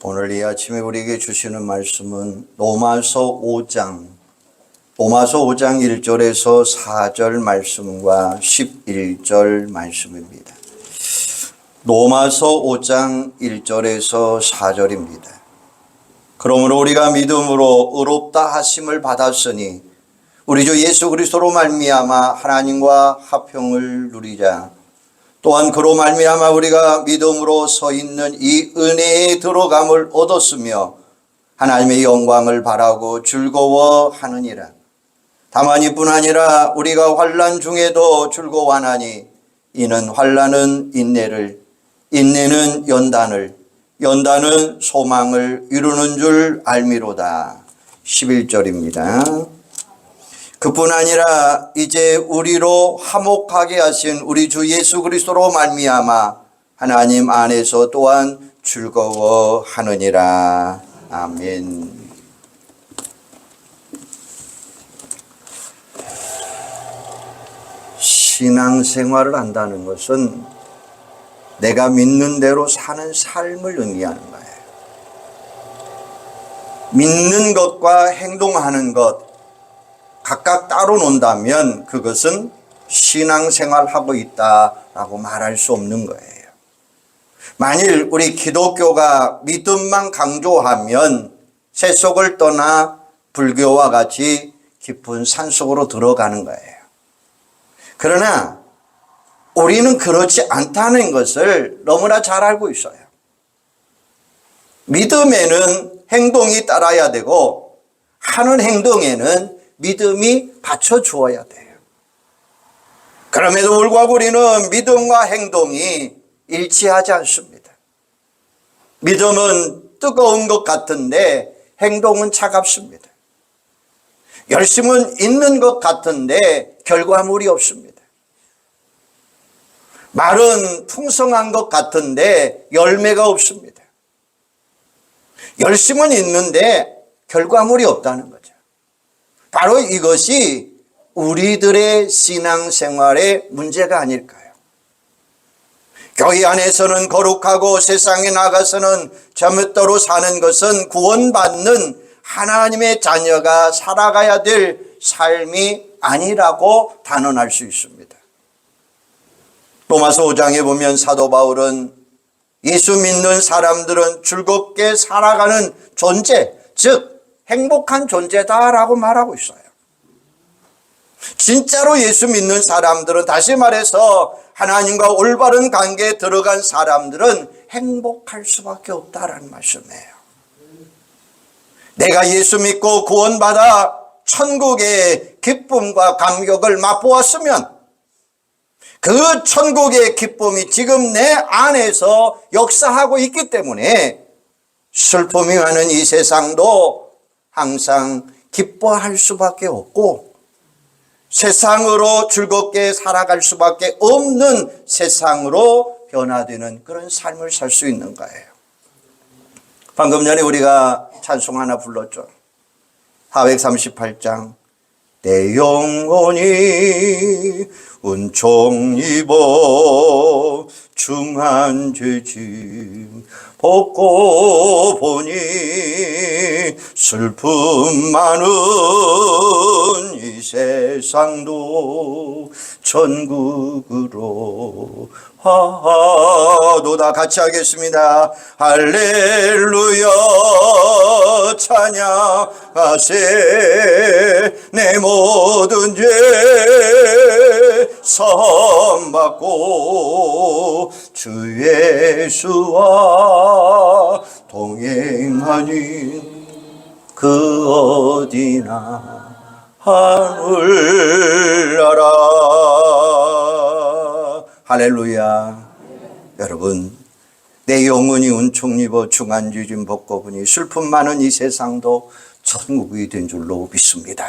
오늘 이 아침에 우리에게 주시는 말씀은 로마서 5장 1절에서 4절 말씀과 11절 말씀입니다. 로마서 5장 1절에서 4절입니다. 그러므로 우리가 믿음으로 의롭다 하심을 받았으니 우리 주 예수 그리스도로 말미암아 하나님과 화평을 누리자. 또한 그로 말미암아 우리가 믿음으로 서 있는 이 은혜에 들어감을 얻었으며 하나님의 영광을 바라고 즐거워하느니라. 다만 이뿐 아니라 우리가 환난 중에도 즐거워하나니 이는 환난은 인내를, 인내는 연단을, 연단은 소망을 이루는 줄 알미로다. 11절입니다. 그뿐 아니라 이제 우리로 화목하게 하신 우리 주 예수 그리스도로 말미암아 하나님 안에서 또한 즐거워하느니라. 아멘. 신앙생활을 한다는 것은 내가 믿는 대로 사는 삶을 의미하는 거예요. 믿는 것과 행동하는 것 각각 따로 논다면 그것은 신앙생활하고 있다라고 말할 수 없는 거예요. 만일 우리 기독교가 믿음만 강조하면 세속을 떠나 불교와 같이 깊은 산속으로 들어가는 거예요. 그러나 우리는 그렇지 않다는 것을 너무나 잘 알고 있어요. 믿음에는 행동이 따라야 되고 하는 행동에는 믿음이 받쳐주어야 돼요. 그럼에도 불구하고 우리는 믿음과 행동이 일치하지 않습니다. 믿음은 뜨거운 것 같은데 행동은 차갑습니다. 열심은 있는 것 같은데 결과물이 없습니다. 말은 풍성한 것 같은데 열매가 없습니다. 열심은 있는데 결과물이 없다는 거죠. 바로 이것이 우리들의 신앙생활의 문제가 아닐까요? 교회 안에서는 거룩하고 세상에 나가서는 저뭍더로 사는 것은 구원받는 하나님의 자녀가 살아가야 될 삶이 아니라고 단언할 수 있습니다. 로마서 5장에 보면 사도 바울은 예수 믿는 사람들은 즐겁게 살아가는 존재, 즉 행복한 존재다라고 말하고 있어요. 진짜로 예수 믿는 사람들은, 다시 말해서 하나님과 올바른 관계에 들어간 사람들은 행복할 수밖에 없다라는 말씀이에요. 내가 예수 믿고 구원받아 천국의 기쁨과 감격을 맛보았으면 그 천국의 기쁨이 지금 내 안에서 역사하고 있기 때문에 슬픔이 많은 이 세상도 항상 기뻐할 수밖에 없고 세상으로 즐겁게 살아갈 수밖에 없는 세상으로 변화되는 그런 삶을 살 수 있는 거예요. 방금 전에 우리가 찬송 하나 불렀죠. 438장 내 영혼이 은총 입어 중한 죄짐 벗고 보니 슬픔 많은 이 세상도 천국으로 하도다. 같이 하겠습니다. 할렐루야 찬양하세 내 모든 죄 사함받고 주 예수와 동행하니 그 어디나 하늘나라. 할렐루야. 여러분, 내 영혼이 은총 입어 중한 죄짐 벗고 보니 슬픔 많은 이 세상도 천국이 된 줄로 믿습니다.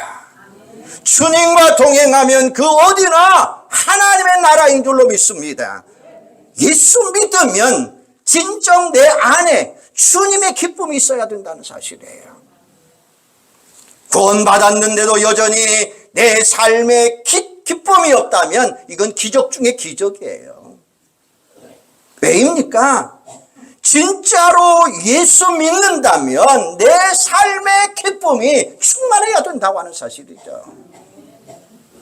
주님과 동행하면 그 어디나 하나님의 나라인 줄로 믿습니다. 예수 믿으면 진정 내 안에 주님의 기쁨이 있어야 된다는 사실이에요. 구원받았는데도 여전히 내 삶에 기쁨이 없다면 이건 기적 중에 기적이에요. 왜입니까? 진짜로 예수 믿는다면 내 삶의 기쁨이 충만해야 된다고 하는 사실이죠.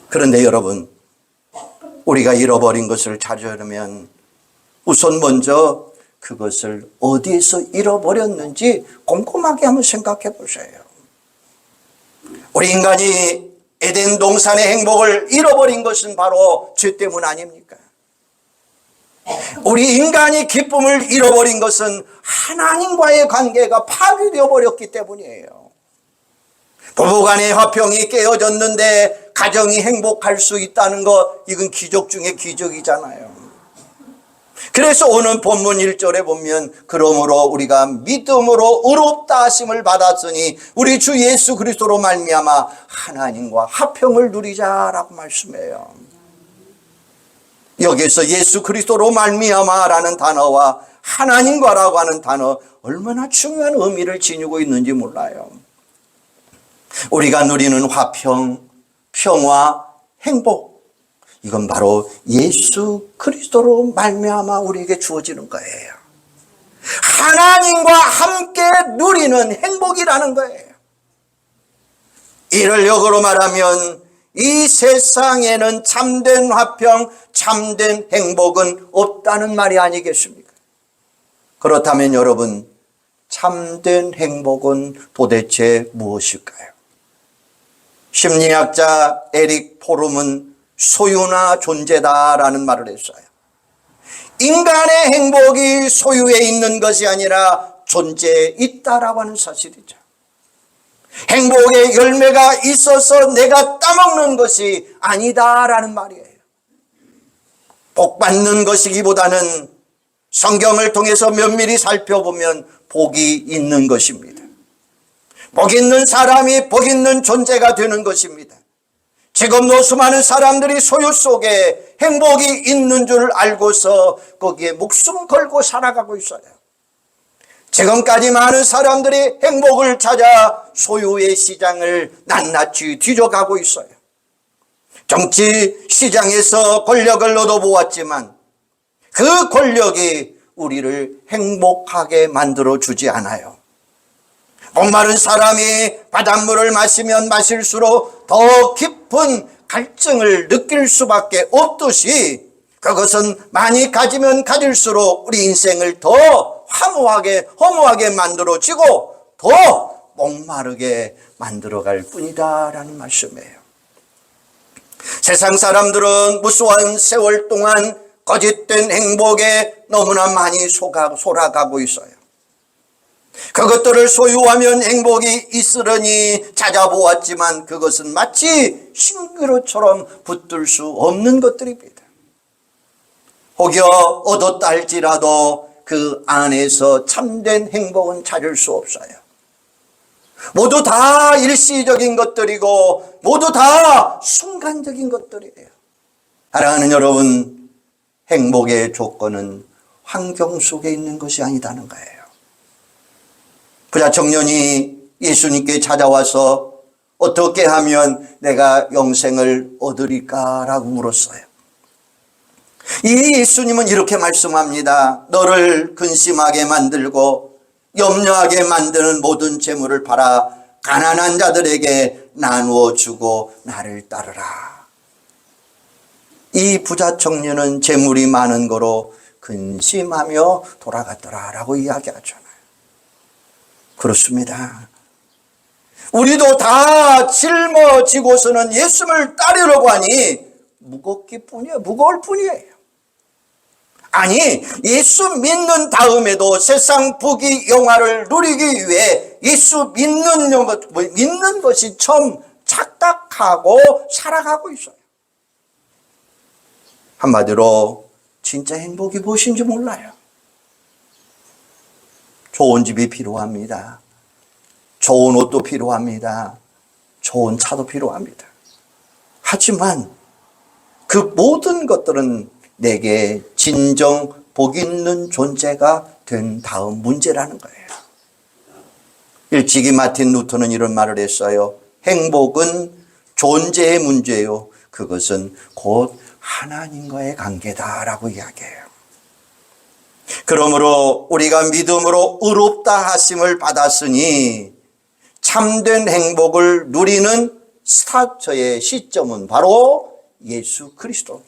그런데 여러분, 우리가 잃어버린 것을 찾으려면 우선 먼저 그것을 어디에서 잃어버렸는지 꼼꼼하게 한번 생각해 보세요. 우리 인간이 에덴 동산의 행복을 잃어버린 것은 바로 죄 때문 아닙니까? 우리 인간이 기쁨을 잃어버린 것은 하나님과의 관계가 파괴되어 버렸기 때문이에요. 부부간의 화평이 깨어졌는데 가정이 행복할 수 있다는 것, 이건 기적 중에 기적이잖아요. 그래서 오늘 본문 1절에 보면 그러므로 우리가 믿음으로 의롭다 하심을 받았으니 우리 주 예수 그리스도로 말미암아 하나님과 화평을 누리자라고 말씀해요. 여기서 예수 그리스도로 말미암아라는 단어와 하나님과라고 하는 단어, 얼마나 중요한 의미를 지니고 있는지 몰라요. 우리가 누리는 화평, 평화, 행복, 이건 바로 예수 그리스도로 말미암아 우리에게 주어지는 거예요. 하나님과 함께 누리는 행복이라는 거예요. 이를 역으로 말하면 이 세상에는 참된 화평, 참된 행복은 없다는 말이 아니겠습니까? 그렇다면 여러분, 참된 행복은 도대체 무엇일까요? 심리학자 에릭 포름은 소유나 존재다라는 말을 했어요. 인간의 행복이 소유에 있는 것이 아니라 존재에 있다라고 하는 사실이죠. 행복의 열매가 있어서 내가 따먹는 것이 아니다라는 말이에요. 복 받는 것이기보다는 성경을 통해서 면밀히 살펴보면 복이 있는 것입니다. 복 있는 사람이 복 있는 존재가 되는 것입니다. 지금도 수많은 사람들이 소유 속에 행복이 있는 줄 알고서 거기에 목숨 걸고 살아가고 있어요. 지금까지 많은 사람들이 행복을 찾아 소유의 시장을 낱낱이 뒤져가고 있어요. 정치 시장에서 권력을 얻어보았지만 그 권력이 우리를 행복하게 만들어주지 않아요. 목마른 사람이 바닷물을 마시면 마실수록 더 깊은 갈증을 느낄 수밖에 없듯이 그것은 많이 가지면 가질수록 우리 인생을 더 허무하게 만들어지고 더 목마르게 만들어갈 뿐이다라는 말씀이에요. 세상 사람들은 무수한 세월 동안 거짓된 행복에 너무나 많이 속아가고 있어요. 그것들을 소유하면 행복이 있으려니 찾아보았지만 그것은 마치 신기루처럼 붙들 수 없는 것들입니다. 혹여 얻었다 할지라도 그 안에서 참된 행복은 찾을 수 없어요. 모두 다 일시적인 것들이고 모두 다 순간적인 것들이에요. 사랑하는 여러분, 행복의 조건은 환경 속에 있는 것이 아니다는 거예요. 부자 청년이 예수님께 찾아와서 어떻게 하면 내가 영생을 얻으리까라고 물었어요. 이 예수님은 이렇게 말씀합니다. 너를 근심하게 만들고 염려하게 만드는 모든 재물을 팔아 가난한 자들에게 나누어 주고 나를 따르라. 이 부자 청년은 재물이 많은 거로 근심하며 돌아갔더라라고 이야기하잖아요. 그렇습니다. 우리도 다 짊어지고서는 예수를 따르려고 하니 무거울 뿐이에요. 아니, 예수 믿는 다음에도 세상 부귀 영화를 누리기 위해 예수 믿는 것이 참 착각하고 살아가고 있어요. 한마디로 진짜 행복이 무엇인지 몰라요. 좋은 집이 필요합니다. 좋은 옷도 필요합니다. 좋은 차도 필요합니다. 하지만 그 모든 것들은 내게 진정 복 있는 존재가 된 다음 문제라는 거예요. 일찍이 마틴 루터는 이런 말을 했어요. 행복은 존재의 문제요. 그것은 곧 하나님과의 관계다라고 이야기해요. 그러므로 우리가 믿음으로 의롭다 하심을 받았으니 참된 행복을 누리는 스타트의 시점은 바로 예수 그리스도.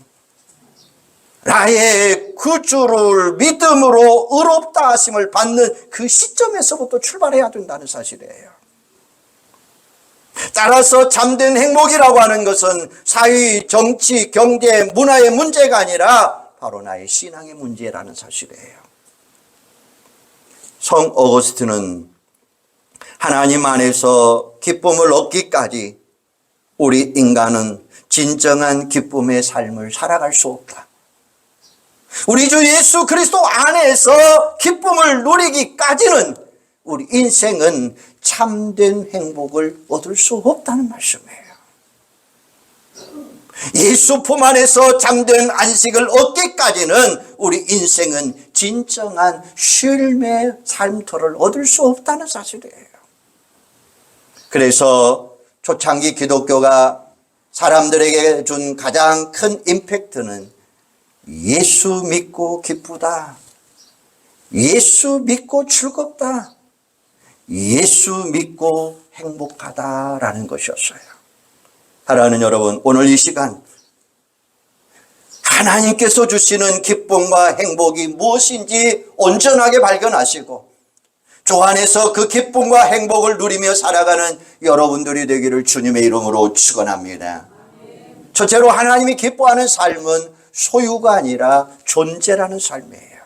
나의 구주를 믿음으로 의롭다 하심을 받는 그 시점에서부터 출발해야 된다는 사실이에요. 따라서 참된 행복이라고 하는 것은 사회, 정치, 경제, 문화의 문제가 아니라 바로 나의 신앙의 문제라는 사실이에요. 성 어거스틴은 하나님 안에서 기쁨을 얻기까지 우리 인간은 진정한 기쁨의 삶을 살아갈 수 없다. 우리 주 예수 그리스도 안에서 기쁨을 누리기까지는 우리 인생은 참된 행복을 얻을 수 없다는 말씀이에요. 예수 품 안에서 참된 안식을 얻기까지는 우리 인생은 진정한 쉼의 삶터를 얻을 수 없다는 사실이에요. 그래서 초창기 기독교가 사람들에게 준 가장 큰 임팩트는 예수 믿고 기쁘다, 예수 믿고 즐겁다, 예수 믿고 행복하다라는 것이었어요. 사랑하는 여러분, 오늘 이 시간 하나님께서 주시는 기쁨과 행복이 무엇인지 온전하게 발견하시고 주 안에서 그 기쁨과 행복을 누리며 살아가는 여러분들이 되기를 주님의 이름으로 축원합니다. 첫째로 하나님이 기뻐하는 삶은 소유가 아니라 존재라는 삶이에요.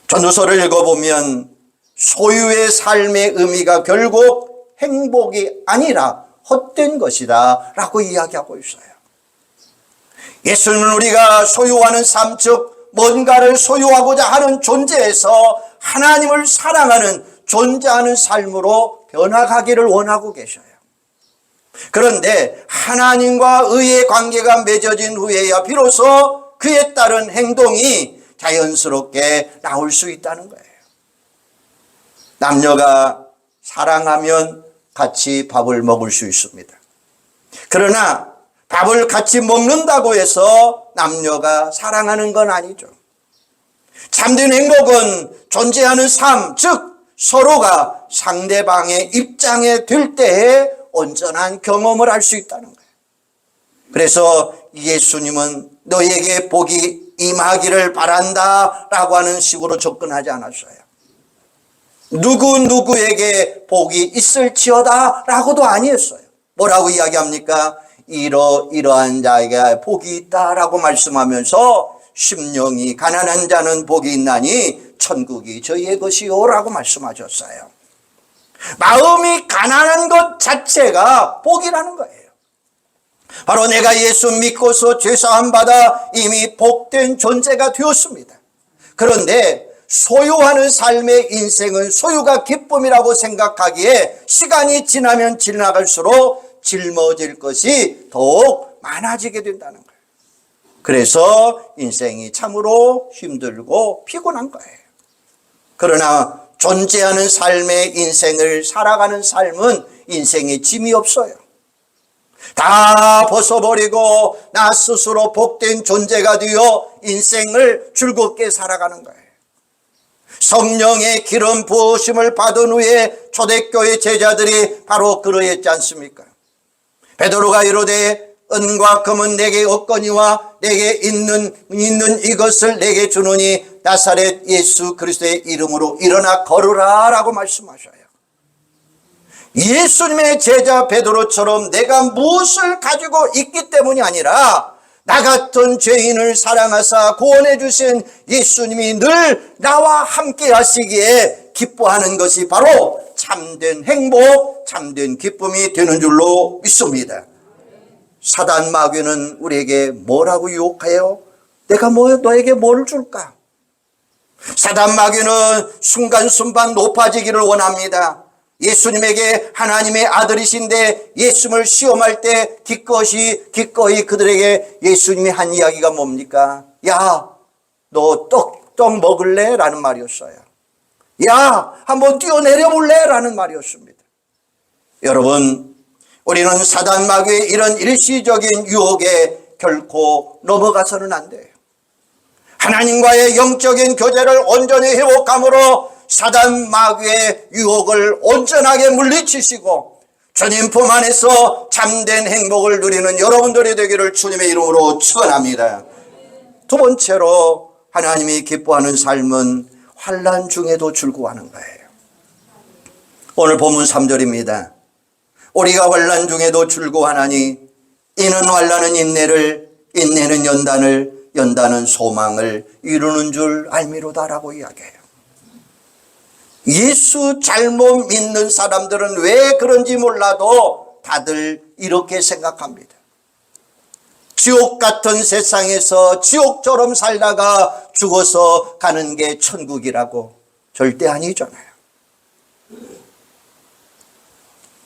전도서를 읽어보면 소유의 삶의 의미가 결국 행복이 아니라 헛된 것이다 라고 이야기하고 있어요. 예수는 우리가 소유하는 삶, 즉 뭔가를 소유하고자 하는 존재에서 하나님을 사랑하는 존재하는 삶으로 변화가기를 원하고 계셔요. 그런데 하나님과 의의 관계가 맺어진 후에야 비로소 그에 따른 행동이 자연스럽게 나올 수 있다는 거예요. 남녀가 사랑하면 같이 밥을 먹을 수 있습니다. 그러나 밥을 같이 먹는다고 해서 남녀가 사랑하는 건 아니죠. 참된 행복은 존재하는 삶, 즉 서로가 상대방의 입장에 들 때에 온전한 경험을 할 수 있다는 거예요. 그래서 예수님은 너에게 복이 임하기를 바란다 라고 하는 식으로 접근하지 않았어요. 누구에게 복이 있을지어다 라고도 아니었어요. 뭐라고 이야기합니까? 이러이러한 자에게 복이 있다라고 말씀하면서 심령이 가난한 자는 복이 있나니 천국이 저희의 것이요 라고 말씀하셨어요. 마음이 가난한 것 자체가 복이라는 거예요. 바로 내가 예수 믿고서 죄사함 받아 이미 복된 존재가 되었습니다. 그런데 소유하는 삶의 인생은 소유가 기쁨이라고 생각하기에 시간이 지나면 지나갈수록 짊어질 것이 더욱 많아지게 된다는 거예요. 그래서 인생이 참으로 힘들고 피곤한 거예요. 그러나 존재하는 삶의 인생을 살아가는 삶은 인생에 짐이 없어요. 다 벗어버리고 나 스스로 복된 존재가 되어 인생을 즐겁게 살아가는 거예요. 성령의 기름 부으심을 받은 후에 초대교회 제자들이 바로 그러했지 않습니까? 베드로가 이르되 은과 금은 내게 없거니와 내게 있는 이것을 내게 주노니 나사렛 예수 그리스도의 이름으로 일어나 걸으라 라고 말씀하셔요. 예수님의 제자 베드로처럼 내가 무엇을 가지고 있기 때문이 아니라 나 같은 죄인을 사랑하사 구원해 주신 예수님이 늘 나와 함께 하시기에 기뻐하는 것이 바로 참된 행복, 참된 기쁨이 되는 줄로 믿습니다. 사단 마귀는 우리에게 뭐라고 유혹해요? 내가 너에게 뭘 줄까? 사단 마귀는 순간순간 높아지기를 원합니다. 예수님에게 하나님의 아들이신데 예수님을 시험할 때 기꺼이 그들에게 예수님이 한 이야기가 뭡니까? 야, 너 떡 먹을래? 라는 말이었어요. 야, 한번 뛰어내려 볼래? 라는 말이었습니다. 여러분, 우리는 사단 마귀의 이런 일시적인 유혹에 결코 넘어가서는 안 돼요. 하나님과의 영적인 교제를 온전히 회복함으로 사단 마귀의 유혹을 온전하게 물리치시고 주님 품 안에서 참된 행복을 누리는 여러분들이 되기를 주님의 이름으로 축원합니다. 두 번째로 하나님이 기뻐하는 삶은 환난 중에도 즐거워하는 거예요. 오늘 본문 3절입니다. 우리가 환난 중에도 즐거워하나니 이는 환난은 인내를, 인내는 연단을, 연단은 소망을 이루는 줄 알미로다라고 이야기해요. 예수 잘못 믿는 사람들은 왜 그런지 몰라도 다들 이렇게 생각합니다. 지옥 같은 세상에서 지옥처럼 살다가 죽어서 가는 게 천국이라고. 절대 아니잖아요.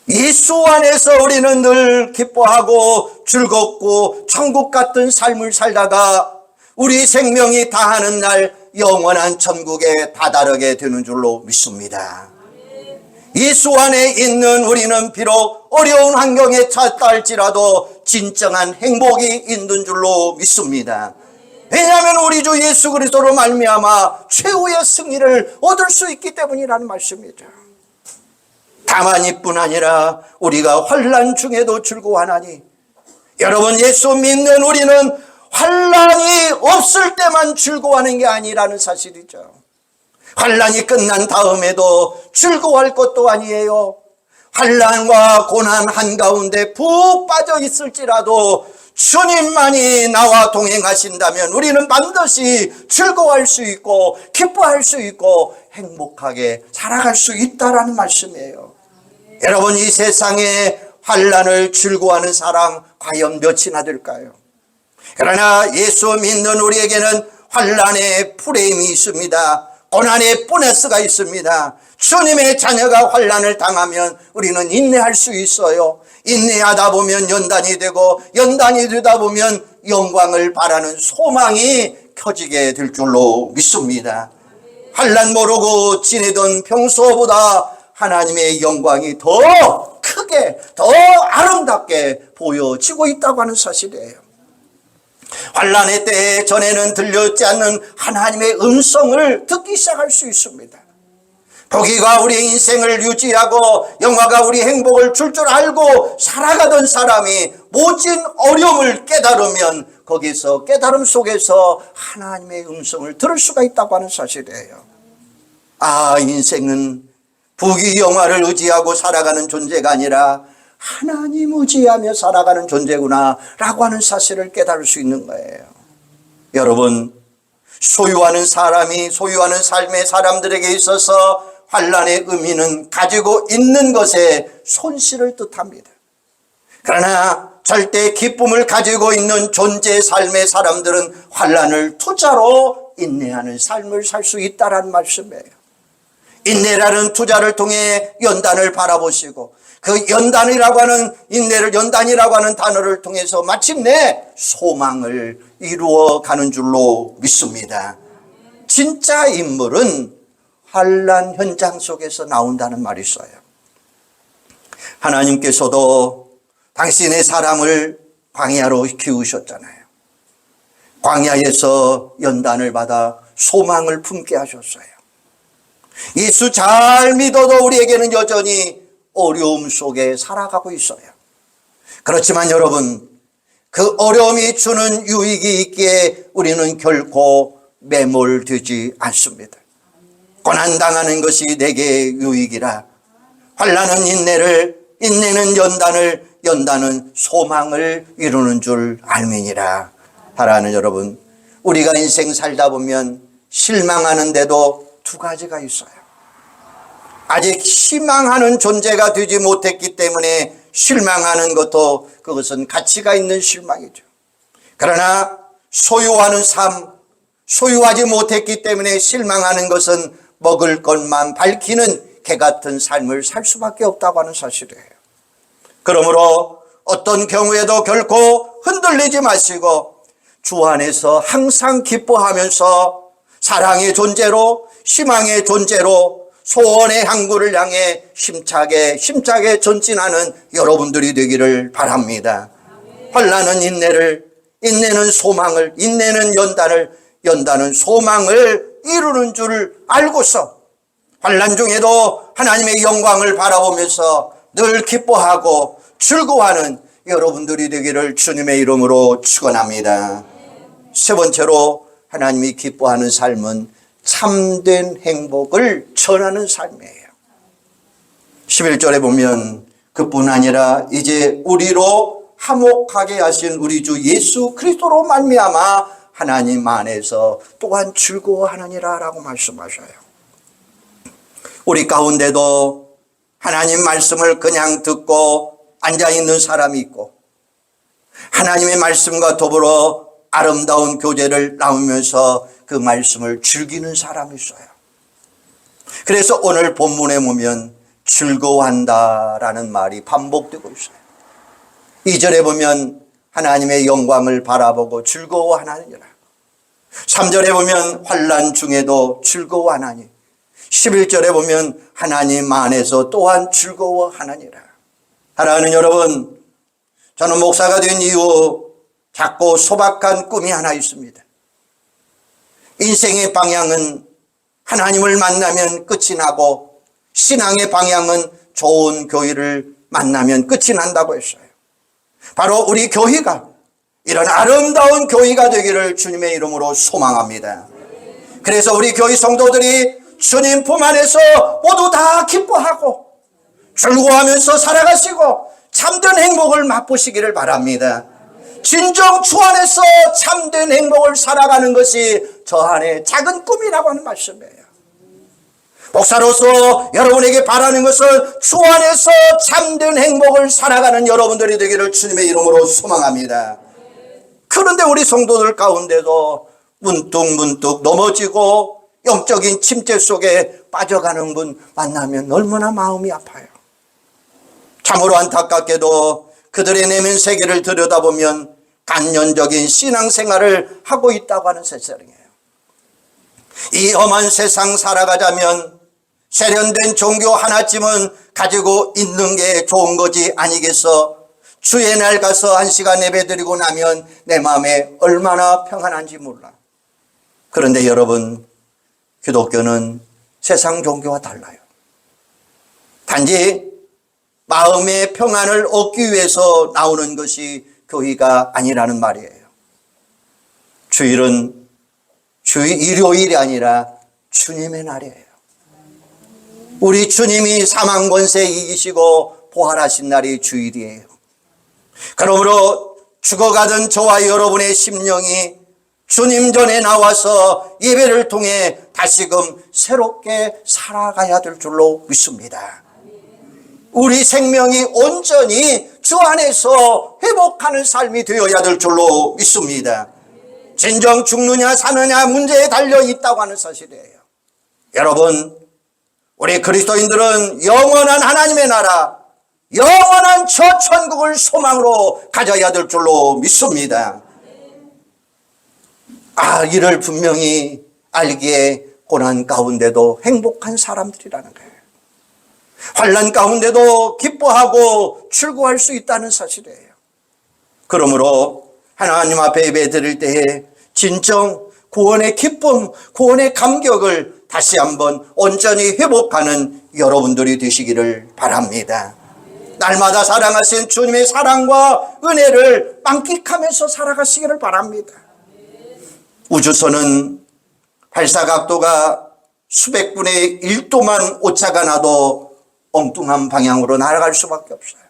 예수 안에서 우리는 늘 기뻐하고 즐겁고 천국 같은 삶을 살다가 우리 생명이 다하는 날 영원한 천국에 다다르게 되는 줄로 믿습니다. 예수 안에 있는 우리는 비록 어려운 환경에 처했다 할지라도 진정한 행복이 있는 줄로 믿습니다. 왜냐하면 우리 주 예수 그리스도로 말미암아 최후의 승리를 얻을 수 있기 때문이라는 말씀이죠. 다만 이뿐 아니라 우리가 환난 중에도 즐거워하나니, 여러분, 예수 믿는 우리는 환난이 없을 때만 즐거워하는 게 아니라는 사실이죠. 환난이 끝난 다음에도 즐거워할 것도 아니에요. 환난과 고난 한가운데 푹 빠져 있을지라도 주님만이 나와 동행하신다면 우리는 반드시 즐거워할 수 있고 기뻐할 수 있고 행복하게 살아갈 수 있다라는 말씀이에요. 여러분, 이 세상에 환난을 즐거워하는 사람 과연 몇이나 될까요? 그러나 예수 믿는 우리에게는 환난의 프레임이 있습니다. 고난의 보너스가 있습니다. 주님의 자녀가 환난을 당하면 우리는 인내할 수 있어요. 인내하다 보면 연단이 되고 연단이 되다 보면 영광을 바라는 소망이 켜지게 될 줄로 믿습니다. 환난 모르고 지내던 평소보다 하나님의 영광이 더 크게 더 아름답게 보여지고 있다고 하는 사실이에요. 환난의 때에 전에는 들렸지 않는 하나님의 음성을 듣기 시작할 수 있습니다. 보기가 우리의 인생을 유지하고 영화가 우리 행복을 줄 알고 살아가던 사람이 모진 어려움을 깨달으면 거기서 깨달음 속에서 하나님의 음성을 들을 수가 있다고 하는 사실이에요. 아, 인생은 부귀 영화를 의지하고 살아가는 존재가 아니라 하나님 의지하며 살아가는 존재구나 라고 하는 사실을 깨달을 수 있는 거예요. 여러분, 소유하는 삶의 사람들에게 있어서 환난의 의미는 가지고 있는 것의 손실을 뜻합니다. 그러나 절대 기쁨을 가지고 있는 존재 삶의 사람들은 환난을 투자로 인내하는 삶을 살 수 있다는 말씀이에요. 인내라는 투자를 통해 연단을 바라보시고 그 연단이라고 하는 인내를 연단이라고 하는 단어를 통해서 마침내 소망을 이루어가는 줄로 믿습니다. 진짜 인물은 환난 현장 속에서 나온다는 말이 있어요. 하나님께서도 당신의 사람을 광야로 키우셨잖아요. 광야에서 연단을 받아 소망을 품게 하셨어요. 예수 잘 믿어도 우리에게는 여전히 어려움 속에 살아가고 있어요. 그렇지만 여러분, 그 어려움이 주는 유익이 있기에 우리는 결코 매몰되지 않습니다. 고난당하는 것이 내게 유익이라. 환난은 인내를, 인내는 연단을, 연단은 소망을 이루는 줄 알미니라. 사랑하는 여러분, 우리가 인생 살다 보면 실망하는데도 두 가지가 있어요. 아직 희망하는 존재가 되지 못했기 때문에 실망하는 것도 그것은 가치가 있는 실망이죠. 그러나 소유하는 삶, 소유하지 못했기 때문에 실망하는 것은 먹을 것만 밝히는 개 같은 삶을 살 수밖에 없다고 하는 사실이에요. 그러므로 어떤 경우에도 결코 흔들리지 마시고 주 안에서 항상 기뻐하면서 사랑의 존재로, 희망의 존재로 소원의 항구를 향해 힘차게 전진하는 여러분들이 되기를 바랍니다. 환난은 인내를, 인내는 소망을, 인내는 연단을, 연다는 소망을 이루는 줄 알고서 환난 중에도 하나님의 영광을 바라보면서 늘 기뻐하고 즐거워하는 여러분들이 되기를 주님의 이름으로 축원합니다. 세 번째로 하나님이 기뻐하는 삶은 참된 행복을 전하는 삶이에요. 11절에 보면 그뿐 아니라 이제 우리로 화목하게 하신 우리 주 예수 그리스도로 말미암아 하나님 안에서 또한 즐거워하느니라 라고 말씀하셔요. 우리 가운데도 하나님 말씀을 그냥 듣고 앉아있는 사람이 있고 하나님의 말씀과 더불어 아름다운 교제를 나누면서 그 말씀을 즐기는 사람이 있어요. 그래서 오늘 본문에 보면 즐거워한다라는 말이 반복되고 있어요. 2절에 보면 하나님의 영광을 바라보고 즐거워하느니라. 3절에 보면 환난 중에도 즐거워하나니. 11절에 보면 하나님 안에서 또한 즐거워하느니라. 사랑하는 여러분, 저는 목사가 된 이후 작고 소박한 꿈이 하나 있습니다. 인생의 방향은 하나님을 만나면 끝이 나고 신앙의 방향은 좋은 교회를 만나면 끝이 난다고 했어요. 바로 우리 교회가 이런 아름다운 교회가 되기를 주님의 이름으로 소망합니다. 그래서 우리 교회 성도들이 주님 품 안에서 모두 다 기뻐하고 즐거워하면서 살아가시고 참된 행복을 맛보시기를 바랍니다. 진정 주 안에서 참된 행복을 살아가는 것이 저 안에 작은 꿈이라고 하는 말씀이에요. 목사로서 여러분에게 바라는 것은 주 안에서 참된 행복을 살아가는 여러분들이 되기를 주님의 이름으로 소망합니다. 그런데 우리 성도들 가운데도 문득문득 넘어지고 영적인 침체 속에 빠져가는 분 만나면 얼마나 마음이 아파요. 참으로 안타깝게도 그들의 내면 세계를 들여다보면 간연적인 신앙생활을 하고 있다고 하는 세상이에요. 이 험한 세상 살아가자면 세련된 종교 하나쯤은 가지고 있는 게 좋은 거지 아니겠어? 주의 날 가서 1시간 예배드리고 나면 내 마음에 얼마나 평안한지 몰라. 그런데 여러분, 기독교는 세상 종교와 달라요. 단지 마음의 평안을 얻기 위해서 나오는 것이 교회가 아니라는 말이에요. 주일은 일요일이 아니라 주님의 날이에요. 우리 주님이 사망 권세 이기시고 부활하신 날이 주일이에요. 그러므로 죽어가던 저와 여러분의 심령이 주님 전에 나와서 예배를 통해 다시금 새롭게 살아가야 될 줄로 믿습니다. 우리 생명이 온전히 주 안에서 회복하는 삶이 되어야 될 줄로 믿습니다. 진정 죽느냐 사느냐 문제에 달려 있다고 하는 사실이에요. 여러분, 우리 그리스도인들은 영원한 하나님의 나라, 영원한 저 천국을 소망으로 가져야 될 줄로 믿습니다. 이를 분명히 알기에 고난 가운데도 행복한 사람들이라는 거예요. 환난 가운데도 기뻐하고 즐거워할 수 있다는 사실이에요. 그러므로 하나님 앞에 예배드릴 때에 진정 구원의 기쁨, 구원의 감격을 다시 한번 온전히 회복하는 여러분들이 되시기를 바랍니다. 날마다 사랑하신 주님의 사랑과 은혜를 만끽하면서 살아가시기를 바랍니다. 우주선은 발사각도가 수백 분의 1도만 오차가 나도 엉뚱한 방향으로 날아갈 수밖에 없어요.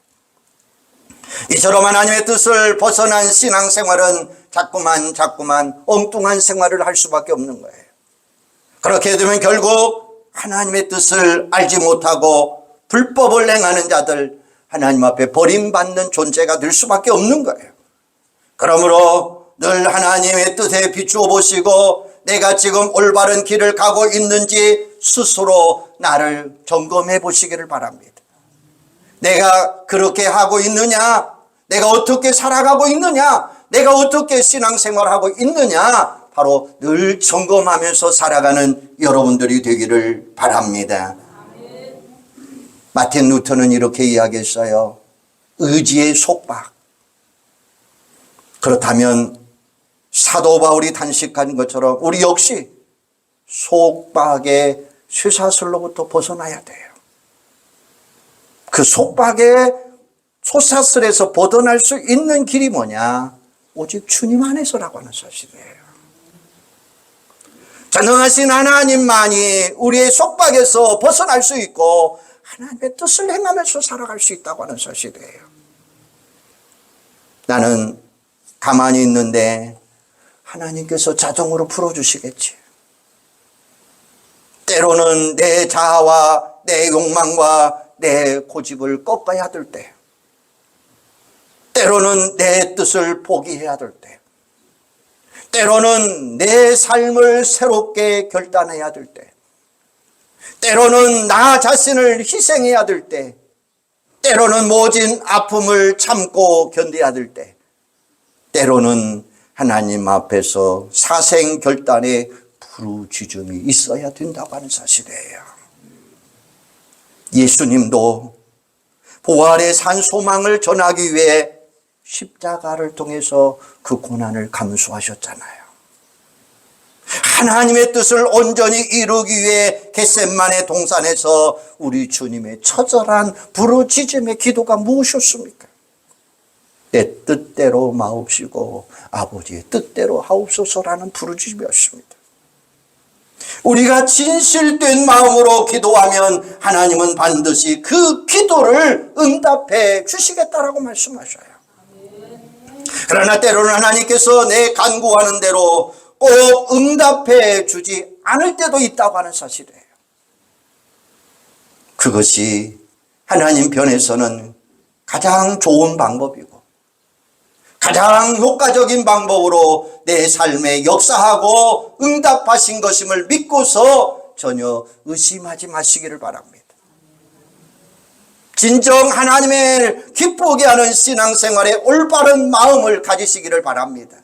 이처럼 하나님의 뜻을 벗어난 신앙생활은 자꾸만 엉뚱한 생활을 할 수밖에 없는 거예요. 그렇게 되면 결국 하나님의 뜻을 알지 못하고 불법을 행하는 자들, 하나님 앞에 버림받는 존재가 될 수밖에 없는 거예요. 그러므로 늘 하나님의 뜻에 비추어 보시고 내가 지금 올바른 길을 가고 있는지 스스로 나를 점검해 보시기를 바랍니다. 내가 그렇게 하고 있느냐? 내가 어떻게 살아가고 있느냐? 내가 어떻게 신앙생활하고 있느냐? 바로 늘 점검하면서 살아가는 여러분들이 되기를 바랍니다. 마틴 루터는 이렇게 이야기했어요. 의지의 속박. 그렇다면 사도 바울이 단식한 것처럼 우리 역시 속박의 쇠사슬로부터 벗어나야 돼요. 그 속박의 쇠사슬에서 벗어날 수 있는 길이 뭐냐? 오직 주님 안에서라고 하는 사실이에요. 전능하신 하나님만이 우리의 속박에서 벗어날 수 있고 하나님의 뜻을 행하면서 살아갈 수 있다고 하는 사실이에요. 나는 가만히 있는데 하나님께서 자동으로 풀어주시겠지. 때로는 내 자아와 내 욕망과 내 고집을 꺾어야 될 때, 때로는 내 뜻을 포기해야 될 때, 때로는 내 삶을 새롭게 결단해야 될 때, 때로는 나 자신을 희생해야 될 때, 때로는 모진 아픔을 참고 견뎌야 될 때, 때로는 하나님 앞에서 사생 결단의 부르짖음이 있어야 된다고 하는 사실이에요. 예수님도 부활의 산 소망을 전하기 위해 십자가를 통해서 그 고난을 감수하셨잖아요. 하나님의 뜻을 온전히 이루기 위해 겟세마네 동산에서 우리 주님의 처절한 부르짖음의 기도가 무엇이었습니까? 내 뜻대로 마옵시고 아버지의 뜻대로 하옵소서라는 부르짖음이었습니다. 우리가 진실된 마음으로 기도하면 하나님은 반드시 그 기도를 응답해 주시겠다라고 말씀하셔요. 그러나 때로는 하나님께서 내 간구하는 대로 꼭 응답해 주지 않을 때도 있다고 하는 사실이에요. 그것이 하나님 편에서는 가장 좋은 방법이고 가장 효과적인 방법으로 내 삶에 역사하고 응답하신 것임을 믿고서 전혀 의심하지 마시기를 바랍니다. 진정 하나님을 기쁘게 하는 신앙생활에 올바른 마음을 가지시기를 바랍니다.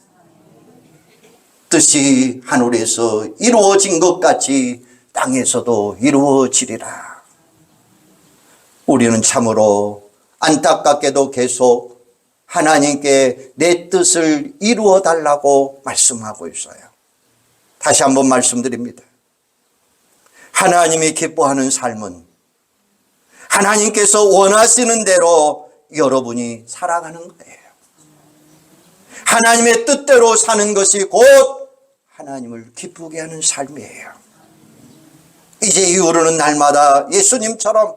뜻이 하늘에서 이루어진 것 같이 땅에서도 이루어지리라. 우리는 참으로 안타깝게도 계속 하나님께 내 뜻을 이루어 달라고 말씀하고 있어요. 다시 한번 말씀드립니다. 하나님이 기뻐하는 삶은 하나님께서 원하시는 대로 여러분이 살아가는 거예요. 하나님의 뜻대로 사는 것이 곧 하나님을 기쁘게 하는 삶이에요. 이제 이후로는 날마다 예수님처럼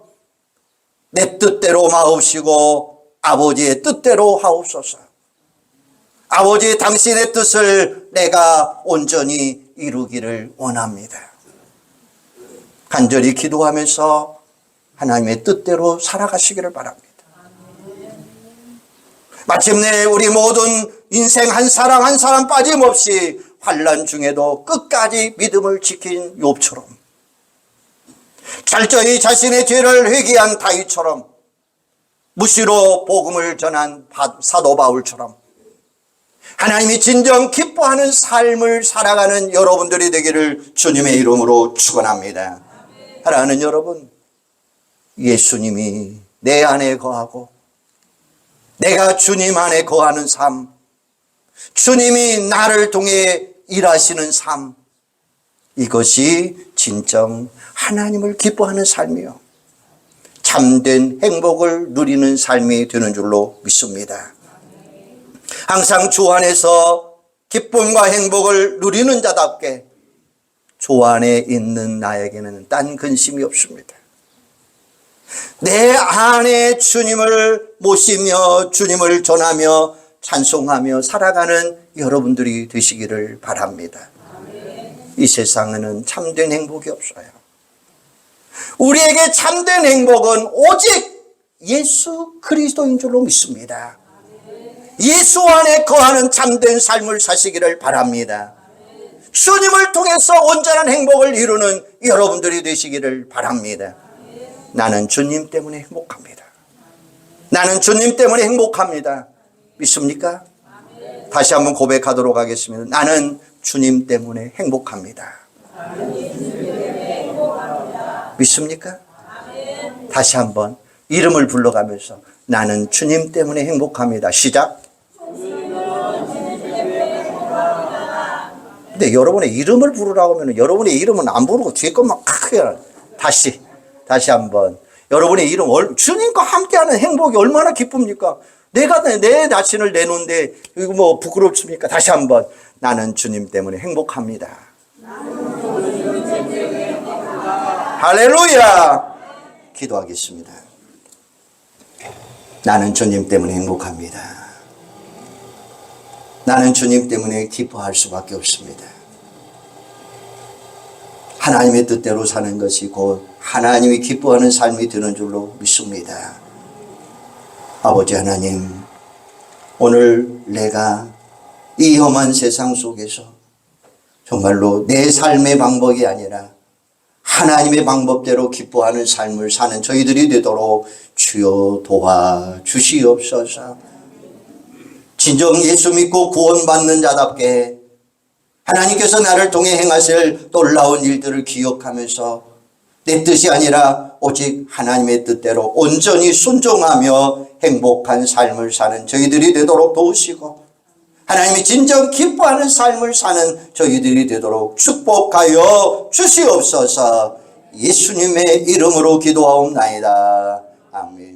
내 뜻대로 마옵시고 아버지의 뜻대로 하옵소서. 아버지 당신의 뜻을 내가 온전히 이루기를 원합니다. 간절히 기도하면서 하나님의 뜻대로 살아가시기를 바랍니다. 마침내 우리 모든 인생 한 사람 한 사람 빠짐없이 환난 중에도 끝까지 믿음을 지킨 욥처럼, 철저히 자신의 죄를 회개한 다윗처럼, 무시로 복음을 전한 사도 바울처럼 하나님이 진정 기뻐하는 삶을 살아가는 여러분들이 되기를 주님의 이름으로 축원합니다. 사랑하는 여러분, 예수님이 내 안에 거하고 내가 주님 안에 거하는 삶, 주님이 나를 통해 일하시는 삶, 이것이 진정 하나님을 기뻐하는 삶이요, 참된 행복을 누리는 삶이 되는 줄로 믿습니다. 항상 주 안에서 기쁨과 행복을 누리는 자답게 주 안에 있는 나에게는 딴 근심이 없습니다. 내 안에 주님을 모시며 주님을 전하며 찬송하며 살아가는 여러분들이 되시기를 바랍니다. 이 세상에는 참된 행복이 없어요. 우리에게 참된 행복은 오직 예수 그리스도인 줄로 믿습니다. 예수 안에 거하는 참된 삶을 사시기를 바랍니다. 주님을 통해서 온전한 행복을 이루는 여러분들이 되시기를 바랍니다. 나는 주님 때문에 행복합니다. 나는 주님 때문에 행복합니다. 믿습니까? 다시 한번 고백하도록 하겠습니다. 나는 주님 때문에 행복합니다. 믿습니까? 다시 한번 이름을 불러가면서 나는 주님 때문에 행복합니다. 시작. 근데 여러분의 이름을 부르라고 하면 여러분의 이름은 안 부르고 뒤에 것만 크게 다시 한번 여러분의 이름 주님과 함께하는 행복이 얼마나 기쁩니까? 내가 내 자신을 내놓는데 이거 뭐 부끄럽습니까? 다시 한번 나는 주님 때문에 행복합니다. 할렐루야. 기도하겠습니다. 나는 주님 때문에 행복합니다. 나는 주님 때문에 기뻐할 수밖에 없습니다. 하나님의 뜻대로 사는 것이 곧 하나님이 기뻐하는 삶이 되는 줄로 믿습니다. 아버지 하나님, 오늘 내가 이 험한 세상 속에서 정말로 내 삶의 방법이 아니라 하나님의 방법대로 기뻐하는 삶을 사는 저희들이 되도록 주여 도와주시옵소서. 진정 예수 믿고 구원받는 자답게 하나님께서 나를 통해 행하실 놀라운 일들을 기억하면서 내 뜻이 아니라 오직 하나님의 뜻대로 온전히 순종하며 행복한 삶을 사는 저희들이 되도록 도우시고 하나님이 진정 기뻐하는 삶을 사는 저희들이 되도록 축복하여 주시옵소서. 예수님의 이름으로 기도하옵나이다. 아멘.